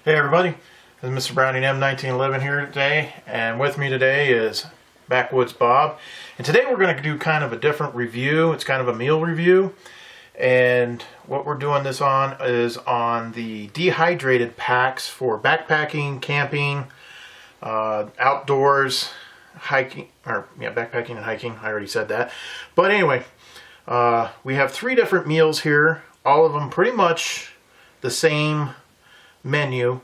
Hey everybody, this is Mr. Browning M1911 here today, and with me today is Backwoods Bob. And today we're going to do kind of a different review. It's kind of a meal review, and what we're doing this on is on the dehydrated packs for backpacking, camping, outdoors, hiking, backpacking and hiking. I already said that. But anyway, we have 3 different meals here, all of them pretty much the same menu,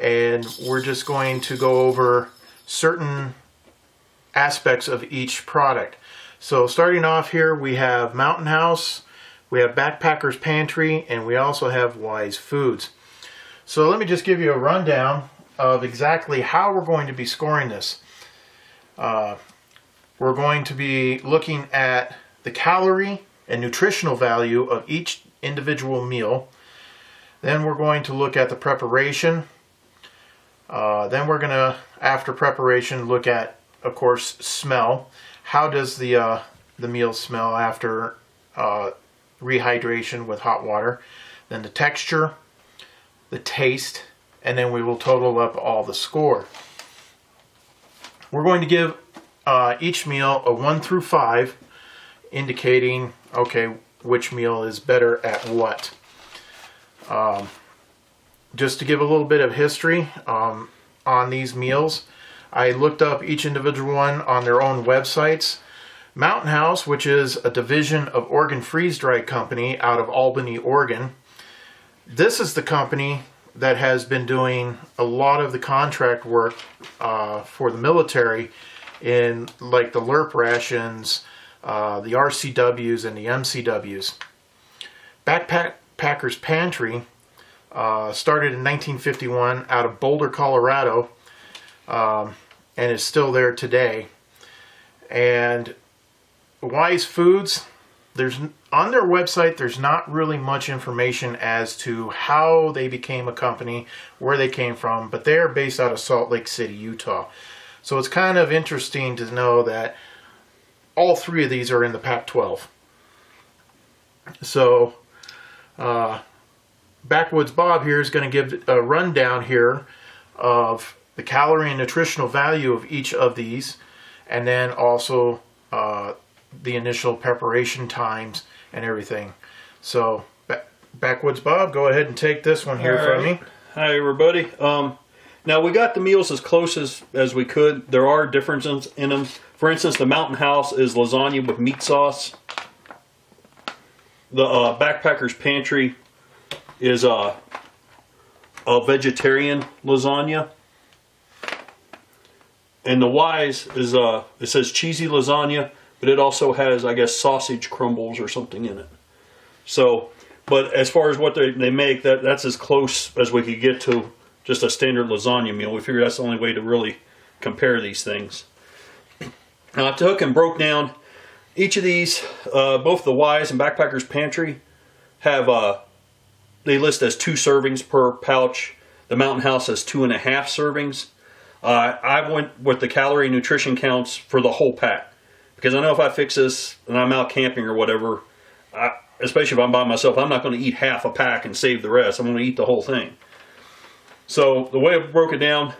and we're just going to go over certain aspects of each product. So starting off here, we have Mountain House, we have Backpacker's Pantry, and we also have Wise Foods. So let me just give you a rundown of exactly how we're going to be scoring this. We're going to be looking at the calorie and nutritional value of each individual meal. Then we're going to look at the preparation. Then we're going to, after preparation, look at, of course, smell. How does the meal smell after rehydration with hot water? Then the texture, the taste, and then we will total up all the score. We're going to give each meal a 1 through 5, indicating, okay, which meal is better at what. Just to give a little bit of history on these meals, I looked up each individual one on their own websites. Mountain House, which is a division of Oregon Freeze Dry Company out of Albany, Oregon. This is the company that has been doing a lot of the contract work for the military in like the LRP rations, the RCWs, and the MCWs. Backpacker's Pantry started in 1951 out of Boulder, Colorado, and is still there today. And Wise Foods, on their website, there's not really much information as to how they became a company, where they came from, but they're based out of Salt Lake City, Utah. So it's kind of interesting to know that all 3 of these are in the Pac-12. So Backwoods Bob here is going to give a rundown here of the calorie and nutritional value of each of these, and then also the initial preparation times and everything. So Backwoods Bob, go ahead and take this one here from me. Hi everybody. Now we got the meals as close as we could. There are differences in them. For instance, the Mountain House is lasagna with meat sauce. The Backpacker's Pantry is a vegetarian lasagna. And the Wise is it says cheesy lasagna, but it also has, I guess, sausage crumbles or something in it. So, but as far as what they make, that's as close as we could get to just a standard lasagna meal. We figured that's the only way to really compare these things. Now I took and broke down each of these, both the Wise and Backpacker's Pantry have, they list as 2 servings per pouch. The Mountain House has 2.5 servings. I went with the calorie and nutrition counts for the whole pack, because I know if I fix this and I'm out camping or whatever, especially if I'm by myself, I'm not going to eat half a pack and save the rest. I'm going to eat the whole thing. So the way I broke it down,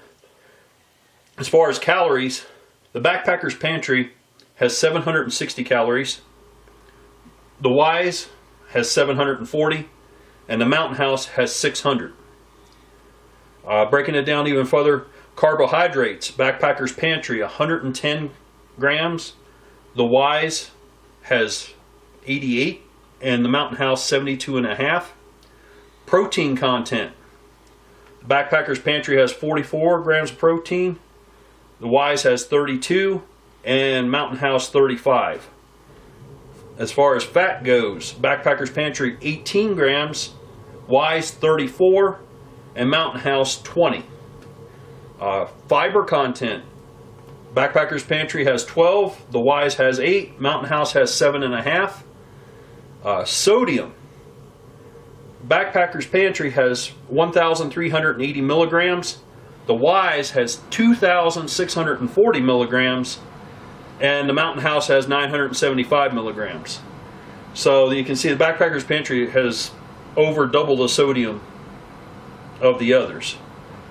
as far as calories, the Backpacker's Pantry has 760 calories. The Wise has 740, and the Mountain House has 600. Breaking it down even further, carbohydrates, Backpacker's Pantry 110 grams. The Wise has 88, and the Mountain House 72.5. Protein content, Backpacker's Pantry has 44 grams of protein. The Wise has 32, and Mountain House 35. As far as fat goes, Backpacker's Pantry 18 grams, Wise 34, and Mountain House 20. Fiber content, Backpacker's Pantry has 12, the Wise has 8, Mountain House has 7.5. Sodium, Backpacker's Pantry has 1,380 milligrams. The Wise has 2,640 milligrams, and the Mountain House has 975 milligrams. So you can see the Backpacker's Pantry has over double the sodium of the others.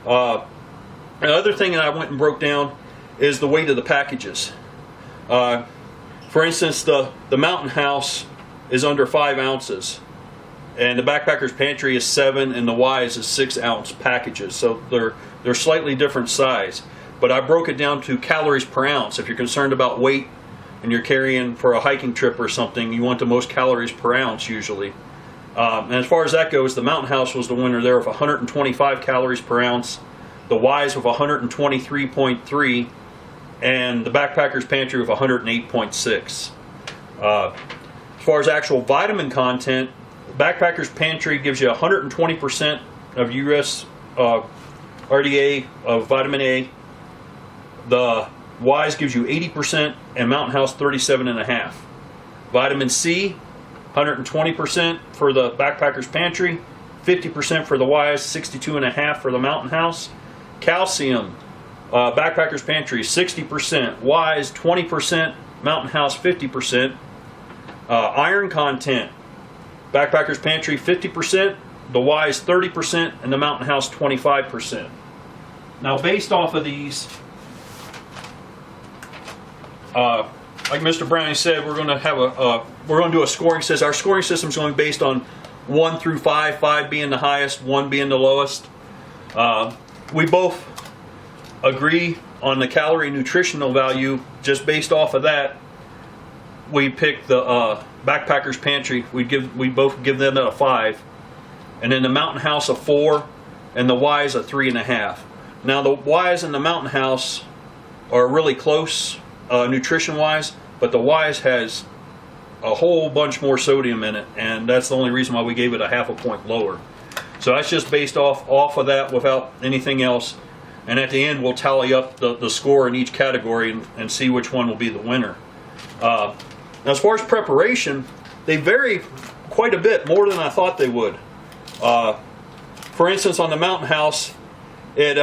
Another thing that I went and broke down is the weight of the packages. For instance, the Mountain House is under 5 ounces, and the Backpacker's Pantry is 7, and the Wise is 6 ounce packages. So they're slightly different size. But I broke it down to calories per ounce. If you're concerned about weight and you're carrying for a hiking trip or something, you want the most calories per ounce usually. And as far as that goes, the Mountain House was the winner there with 125 calories per ounce, the Wise with 123.3, and the Backpacker's Pantry with 108.6. As far as actual vitamin content, Backpacker's Pantry gives you 120% of US RDA of vitamin A. The Wise gives you 80%, and Mountain House 37.5. Vitamin C, 120% for the Backpacker's Pantry, 50% for the Wise, 62.5 for the Mountain House. Calcium, Backpacker's Pantry 60%, Wise 20%, Mountain House 50%. Iron content, Backpacker's Pantry 50%, the Wise 30%, and the Mountain House 25%. Now, based off of these, like Mr. Browning said, we're going to have we're going to do a scoring system. Our scoring system is going to be based on 1 through 5, 5 being the highest, 1 being the lowest. We both agree on the calorie nutritional value. Just based off of that, we picked the Backpacker's Pantry. We both give them a 5, and then the Mountain House a 4, and the Wise a 3.5. Now the Wise and the Mountain House are really close nutrition-wise, but the Wise has a whole bunch more sodium in it, and that's the only reason why we gave it a 0.5 point lower. So that's just based off of that without anything else. And at the end, we'll tally up the score in each category and see which one will be the winner. Now, as far as preparation, they vary quite a bit, more than I thought they would. For instance, on the Mountain House, it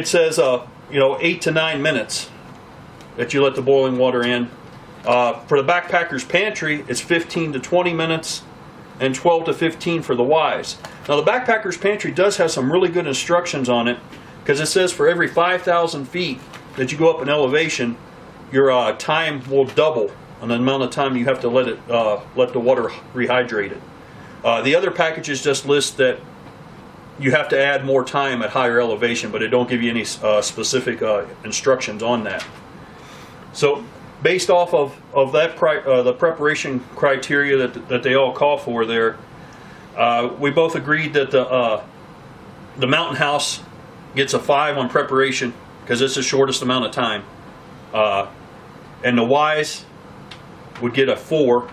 says 8 to 9 minutes that you let the boiling water in. For the Backpacker's Pantry, it's 15 to 20 minutes, and 12 to 15 for the Wise. Now, the Backpacker's Pantry does have some really good instructions on it, because it says for every 5,000 feet that you go up in elevation, your time will double on the amount of time you have to let the water rehydrate it. The other packages just list that you have to add more time at higher elevation, but it don't give you any specific instructions on that. So, based off of that the preparation criteria that they all call for there, we both agreed that the Mountain House gets a 5 on preparation because it's the shortest amount of time, and the Wise would get a 4,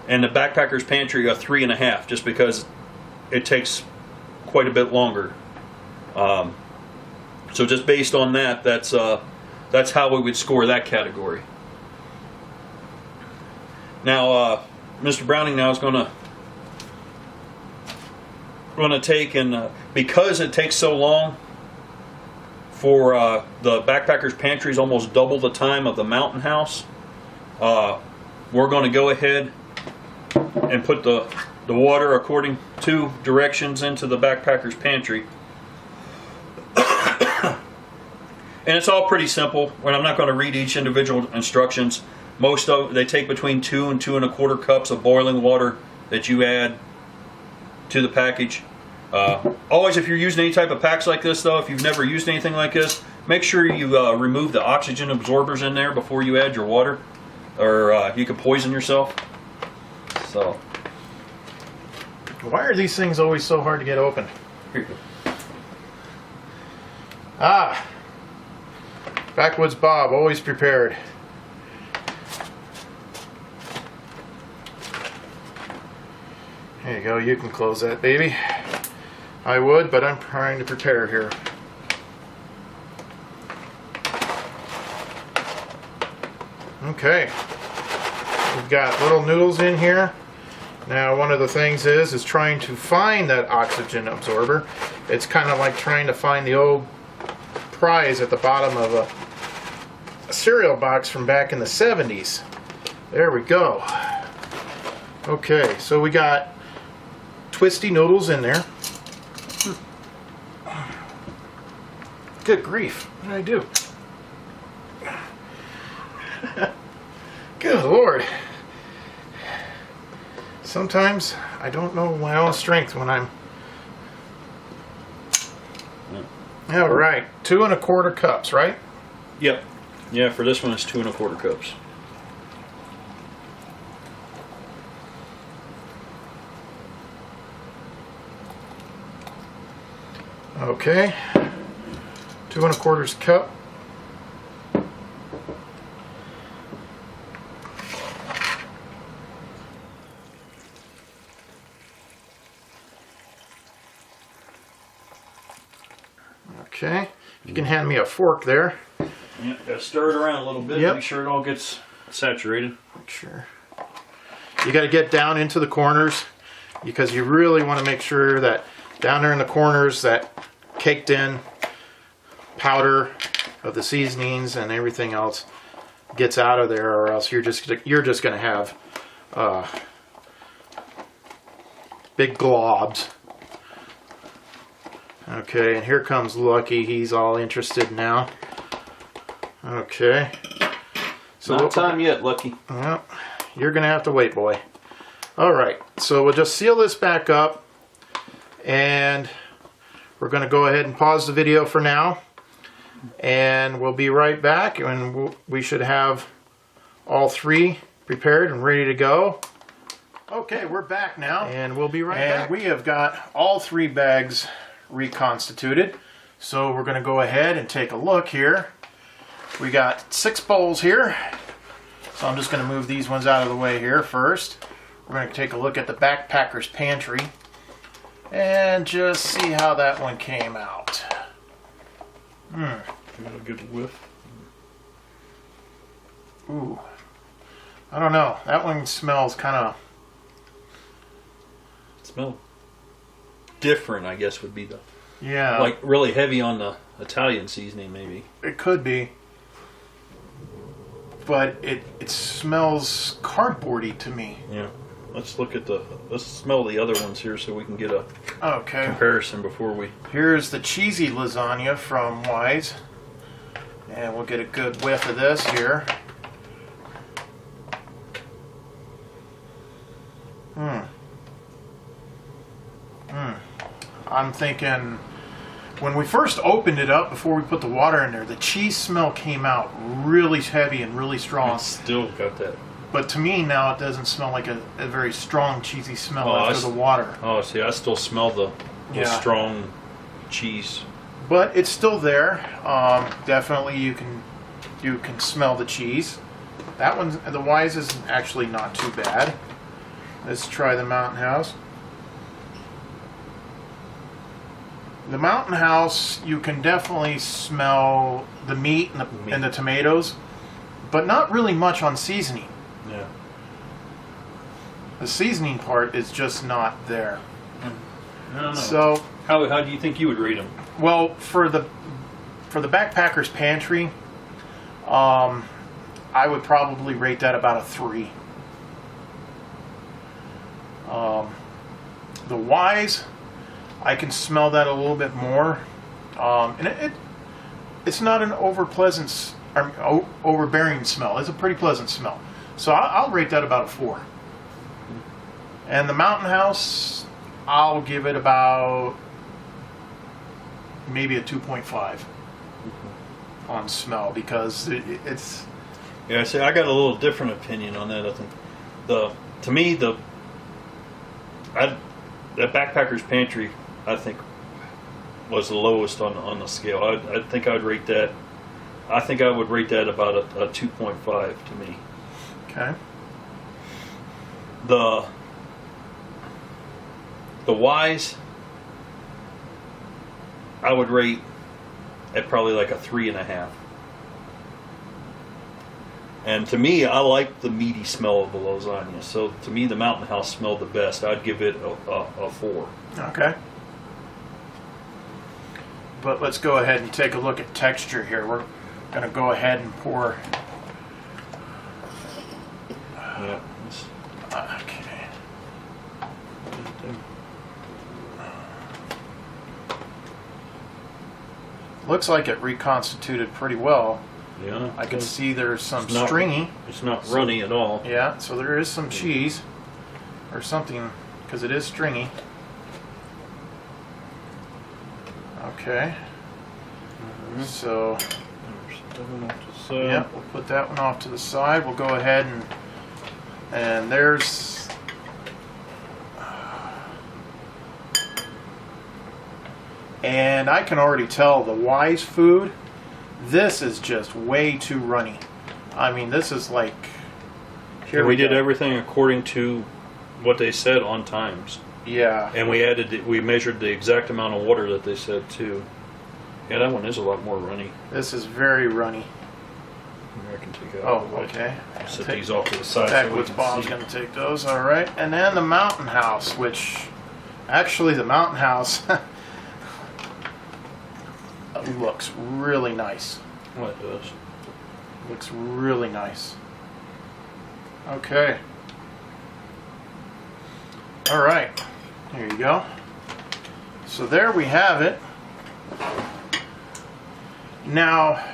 and the Backpacker's Pantry a 3.5, just because it takes quite a bit longer. So just based on that, that's how we would score that category. Now, Mr. Browning now is going to take, and because it takes so long for the Backpacker's Pantry is almost double the time of the Mountain House, we're going to go ahead and put the water according to directions into the Backpacker's Pantry. And it's all pretty simple, and I'm not going to read each individual instructions. Most of they take between 2 and 2 1/4 cups of boiling water that you add to the package. Always, if you're using any type of packs like this, though, if you've never used anything like this, make sure you remove the oxygen absorbers in there before you add your water, or you can poison yourself. So, Why are these things always so hard to get open? here you go. Backwoods Bob, always prepared. There you go, you can close that baby. I would, but I'm trying to prepare here. Okay, we've got little noodles in here. Now, one of the things is trying to find that oxygen absorber. It's kind of like trying to find the old prize at the bottom of a cereal box from back in the 70s. There we go. Okay, so we got twisty noodles in there. Good grief. What did I do? Good Lord. Sometimes I don't know my own strength when I'm... All right. 2 1/4 cups, right? Yep. Yeah, for this one it's 2 1/4 cups. Okay. 2 1/4 cup. Okay. You can hand me a fork there. Yeah, gotta stir it around a little bit. Yep. Make sure it all gets saturated. Sure. You got to get down into the corners because you really want to make sure that down there in the corners that caked in powder of the seasonings and everything else gets out of there, or else you're just going to have big globs. Okay, and here comes Lucky. He's all interested now. Okay. So Not time yet, Lucky. well, you're going to have to wait, boy. All right, so we'll just seal this back up, and we're going to go ahead and pause the video for now, and we'll be right back, and we should have all 3 prepared and ready to go. Okay, we're back now, and we'll be right back. And we have got all 3 bags reconstituted, so we're going to go ahead and take a look here. We got 6 bowls here, so I'm just going to move these ones out of the way here first. We're going to take a look at the Backpacker's Pantry and just see how that one came out. Got a good whiff. Ooh, I don't know. That one smells kind of... Smell different, I guess, would be the... Yeah. Like really heavy on the Italian seasoning, maybe. It could be. But it smells cardboardy to me. Yeah. Let's smell the other ones here so we can get a Okay. comparison before we... Here's the cheesy lasagna from Wise. And we'll get a good whiff of this here. I'm thinking, when we first opened it up, before we put the water in there, the cheese smell came out really heavy and really strong. It's still got that. But to me now, it doesn't smell like a very strong cheesy smell Oh, after the water. Oh, see, I still smell the strong cheese. But it's still there. Definitely, you can smell the cheese. That one, the Wise, is actually not too bad. Let's try the Mountain House. The Mountain House, you can definitely smell the meat and the tomatoes, but not really much on seasoning. Yeah. The seasoning part is just not there. I don't know. So, how do you think you would rate them? well, for the Backpacker's Pantry, I would probably rate that about a 3. The Wise, I can smell that a little bit more, and it's not an overbearing smell. It's a pretty pleasant smell, so I'll rate that about a 4. And the Mountain House, I'll give it about maybe a 2.5 on smell, because it's... Yeah, see, I got a little different opinion on that. I think to me the Backpacker's Pantry, I think, was the lowest on the scale. I think I'd rate that. I think I would rate that about a 2.5 to me. Okay. The Wise, I would rate at probably like a 3.5. And to me, I like the meaty smell of the lasagna. So to me, the Mountain House smelled the best. I'd give it a 4. Okay. But let's go ahead and take a look at texture here. We're going to go ahead and pour. Yeah. Okay. Looks like it reconstituted pretty well. Yeah. I can see there's some It's not- stringy. It's not runny at all. Yeah, so there is some cheese or something because it is stringy. Okay. So, yeah, we'll put that one off to the side. We'll go ahead and there's and I can already tell the Wise food. This is just way too runny. I mean, this is like here we did go. everything according to what they said on times. Yeah. And we measured the exact amount of water that they said too. Yeah, that one is a lot more runny. This is very runny. I can take it Oh, out. okay. Set Take- these off to the side. Backwoods so we Bob's can going to take those. All right. And then the Mountain House, which actually the Mountain House looks really nice. see what it does. Looks really nice. Okay. All right. There you go. So there we have it. Now,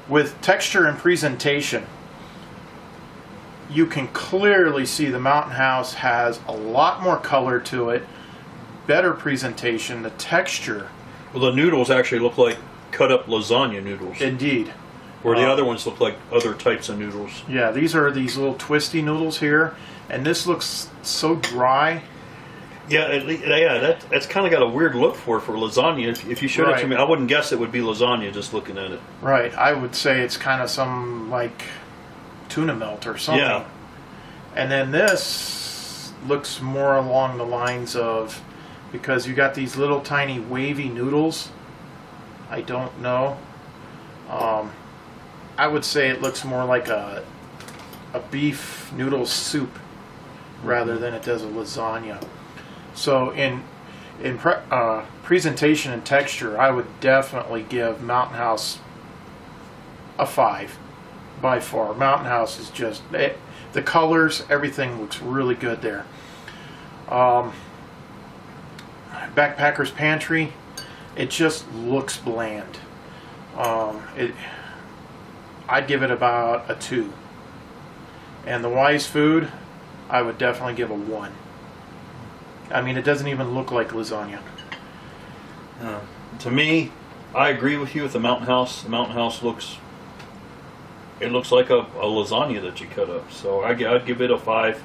with texture and presentation, you can clearly see the Mountain House has a lot more color to it, better presentation, the texture. Well, the noodles actually look like cut up lasagna noodles, Indeed. where the other ones look like other types of noodles. Yeah, these are these little twisty noodles here, and this looks so dry. Yeah, that's kind of got a weird look for lasagna. If you showed it to Right. me, I wouldn't guess it would be lasagna just looking at it. Right, I would say it's kind of some like tuna melt or something. Yeah. And then this looks more along the lines of, because you got these little tiny wavy noodles. I don't know. I would say it looks more like a beef noodle soup rather than it does a lasagna. So in presentation and texture, I would definitely give Mountain House a 5 by far. Mountain House is just the colors, everything looks really good there. Backpacker's Pantry, it just looks bland. I'd give it about a 2. And the Wise Food, I would definitely give a 1. I mean, it doesn't even look like lasagna. To me, I agree with you with the Mountain House. The Mountain House looks like a lasagna that you cut up. So I'd give it a 5.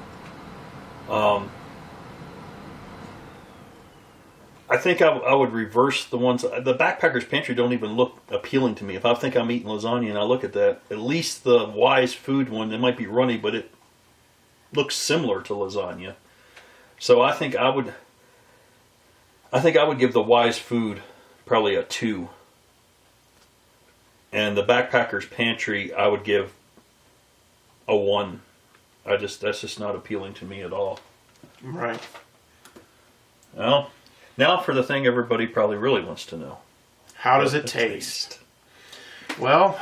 I think I would reverse the ones. The Backpacker's Pantry don't even look appealing to me. If I think I'm eating lasagna and I look at that, at least the Wise Food one, it might be runny, but it looks similar to lasagna. So I think I would give the Wise Food probably a 2. And the Backpacker's Pantry I would give a 1. That's just not appealing to me at all. Right. Well, now for the thing everybody probably really wants to know. How does it taste? Well,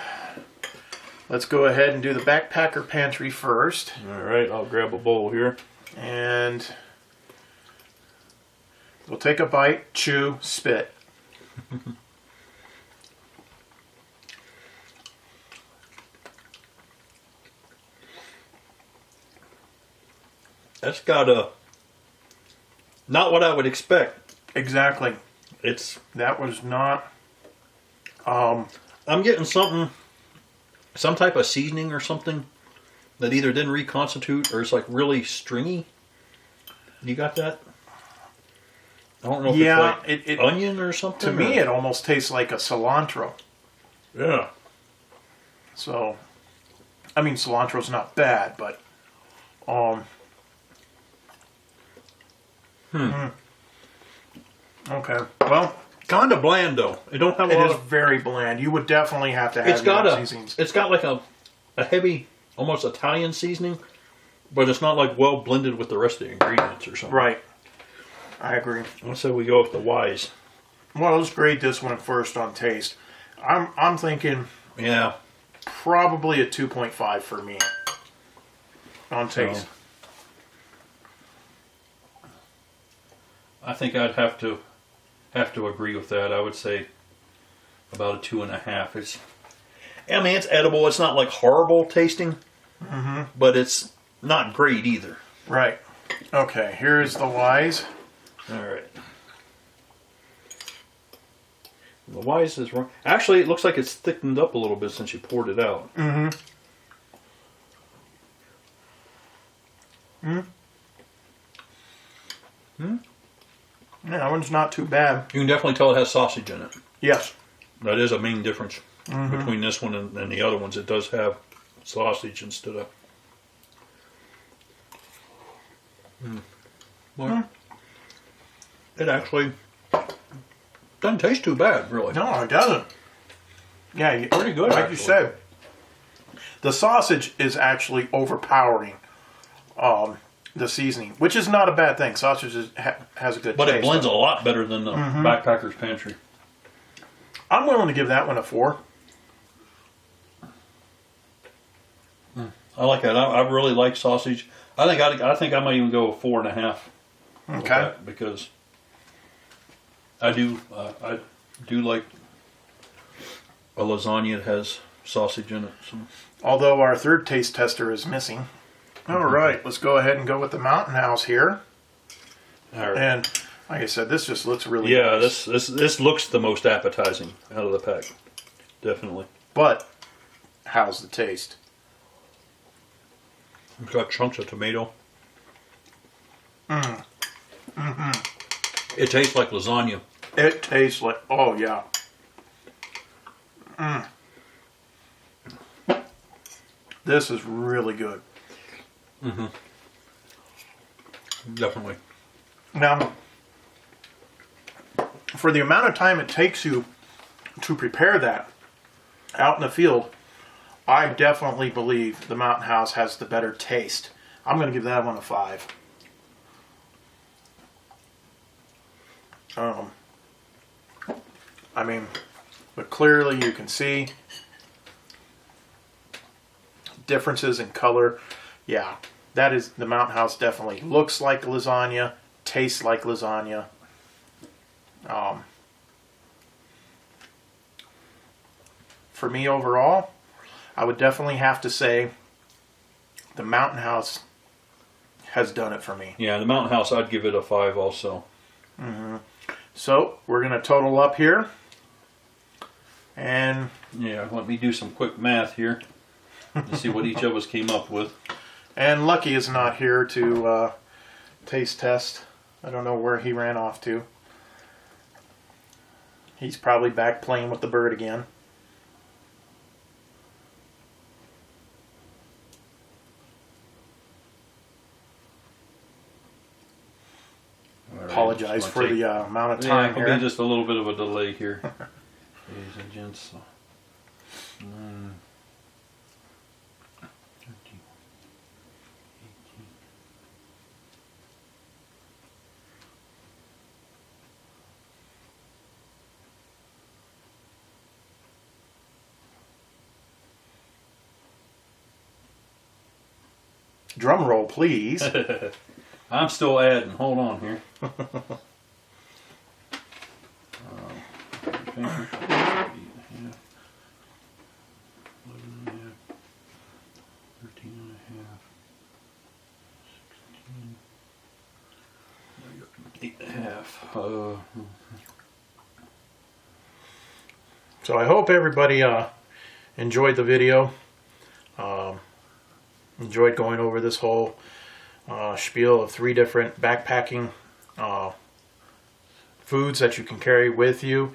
let's go ahead and do the Backpacker Pantry first. All right, I'll grab a bowl here. And we'll take a bite, chew, spit. That's got not what I would expect. Exactly. That was not. I'm getting some type of seasoning or something that either didn't reconstitute or it's like really stringy. You got that? I don't know if it's like onion or something. To me, it almost tastes like a cilantro. Yeah. So, I mean, cilantro's not bad, but Okay. Well, kind of bland though. It don't have a it lot is of. very bland. You would definitely have to have your seasonings. It's got like a heavy, almost Italian seasoning, but it's not like well blended with the rest of the ingredients or something. Right. I agree. Let's say we go with the Wise. Well, let's grade this one first on taste. I'm thinking Yeah. probably a 2.5 for me on taste. I think I'd have to agree with that. I would say about a 2.5. I mean, it's edible. It's not like horrible tasting, but it's not great either. Right. Okay, here's the Wise. All right. The Wise is wrong. Actually, it looks like it's thickened up a little bit since you poured it out. Mm-hmm. Yeah, that one's not too bad. You can definitely tell it has sausage in it. Yes. That is a main difference between this one and the other ones. It does have sausage instead of... Well, it actually doesn't taste too bad, really. No, it doesn't. Yeah, Pretty good, like actually. you said. The sausage is actually overpowering the seasoning, which is not a bad thing. Sausage has a good But taste. it blends a lot better than the Backpacker's Pantry. I'm willing to give that one a 4. I like that. I really like sausage. I think I might even go 4.5. with Okay. that, because I do like a lasagna that has sausage in it. So. Although our third taste tester is missing. All right, let's go ahead and go with the Mountain House here. All right. And like I said, this just looks really Yeah, nice. this looks the most appetizing out of the pack, definitely. But how's the taste? It's got chunks of tomato. It tastes like lasagna. It tastes like, oh yeah. This is really good. Definitely. Now, for the amount of time it takes you to prepare that out in the field, I definitely believe the Mountain House has the better taste. I'm going to give that one a 5. I mean, but clearly you can see differences in color. Yeah, that is, the Mountain House definitely looks like lasagna, tastes like lasagna. For me overall, I would definitely have to say the Mountain House has done it for me. Yeah, the Mountain House, I'd give it a 5 also. So we're going to total up here. And Yeah, let me do some quick math here to see what each of us came up with. Lucky is not here to taste test. I don't know where he ran off to. He's probably back playing with the bird again. Apologize for the amount of time it'll here. be just a little bit of a delay here, ladies and gents. So, 9, 13, 18. Drum roll, please. I'm still adding. Hold on here. 8.5. So I hope everybody enjoyed the video. Enjoyed going over this whole spiel of 3 different backpacking foods that you can carry with you.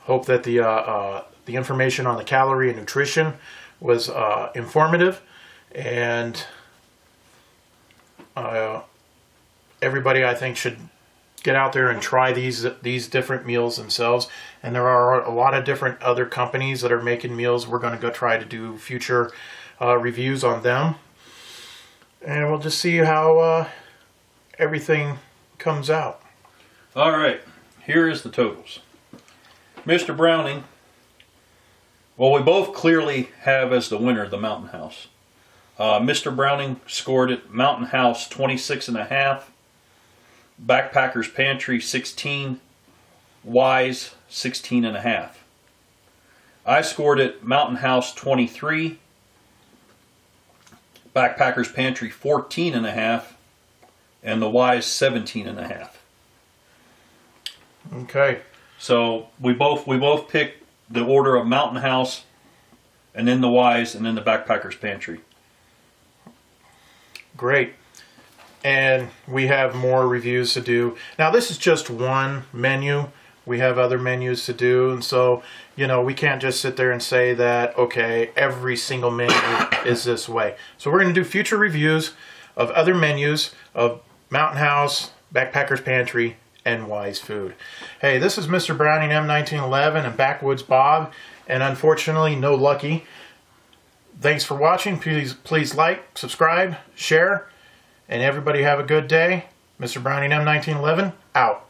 Hope that the information on the calorie and nutrition was informative, and everybody, I think, should get out there and try these different meals themselves. And there are a lot of different other companies that are making meals. We're going to go try to do future reviews on them, and we'll just see how everything comes out. All right, here is the totals. Mr. Browning, well, we both clearly have as the winner the Mountain House. Mr. Browning scored it Mountain House 26.5, Backpacker's Pantry 16, Wise 16.5. I scored it Mountain House 23, Backpackers Pantry 14.5, and the Wise 17.5. Okay. So we both picked the order of Mountain House, and then the Wise, and then the Backpackers Pantry. Great. And we have more reviews to do. Now this is just one menu. We have other menus to do, and so, you know, we can't just sit there and say that, okay, every single menu is this way. So we're going to do future reviews of other menus of Mountain House, Backpackers Pantry, and Wise Food. Hey, this is Mr. Browning M1911 and Backwoods Bob, and unfortunately, no Lucky. Thanks for watching. Please like, subscribe, share, and everybody have a good day. Mr. Browning M1911, out.